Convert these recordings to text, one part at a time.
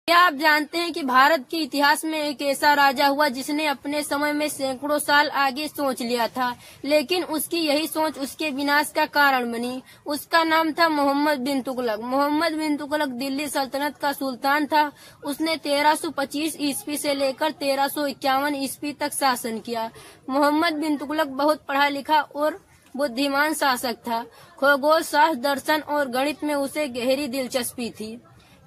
क्या आप जानते हैं कि भारत के इतिहास में एक ऐसा राजा हुआ जिसने अपने समय में सैकड़ों साल आगे सोच लिया था, लेकिन उसकी यही सोच उसके विनाश का कारण बनी। उसका नाम था मोहम्मद बिन तुगलक। मोहम्मद बिन तुगलक दिल्ली सल्तनत का सुल्तान था। उसने 1325 ईस्वी से लेकर 1351 ईस्वी तक शासन किया। मोहम्मद बिन तुगलक बहुत पढ़ा लिखा और बुद्धिमान शासक था। खगोल शास्त्र, दर्शन और गणित में उसे गहरी दिलचस्पी थी,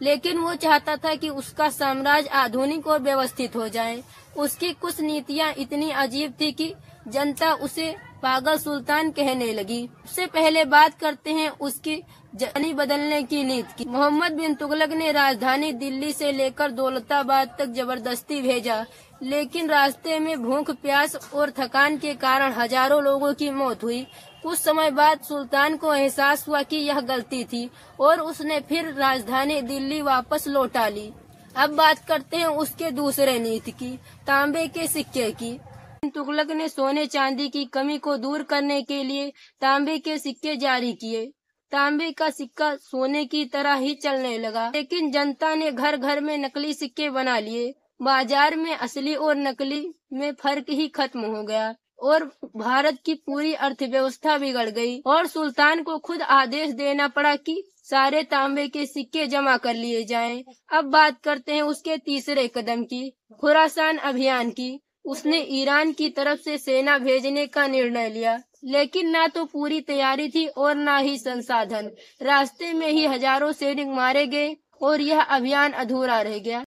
लेकिन वो चाहता था कि उसका साम्राज्य आधुनिक और व्यवस्थित हो जाए। उसकी कुछ नीतियाँ इतनी अजीब थी कि जनता उसे पागल सुल्तान कहने लगी। सबसे पहले बात करते हैं उसकी राजधानी बदलने की नीति की। मोहम्मद बिन तुगलक ने राजधानी दिल्ली से लेकर दौलताबाद तक जबरदस्ती भेजा, लेकिन रास्ते में भूख, प्यास और थकान के कारण हजारों लोगों की मौत हुई। कुछ समय बाद सुल्तान को एहसास हुआ कि यह गलती थी और उसने फिर राजधानी दिल्ली वापस लौटा ली। अब बात करते हैं उसके दूसरे नीति की, तांबे के सिक्के की। तुगलक ने सोने चांदी की कमी को दूर करने के लिए तांबे के सिक्के जारी किए। तांबे का सिक्का सोने की तरह ही चलने लगा, लेकिन जनता ने घर घर में नकली सिक्के बना लिए। बाजार में असली और नकली में फर्क ही खत्म हो गया और भारत की पूरी अर्थव्यवस्था बिगड़ गई और सुल्तान को खुद आदेश देना पड़ा कि सारे तांबे के सिक्के जमा कर लिए जाएं। अब बात करते हैं उसके तीसरे कदम की, खुरासान अभियान की। उसने ईरान की तरफ से सेना भेजने का निर्णय लिया, लेकिन ना तो पूरी तैयारी थी और ना ही संसाधन। रास्ते में ही हजारों सैनिक मारे गए और यह अभियान अधूरा रह गया।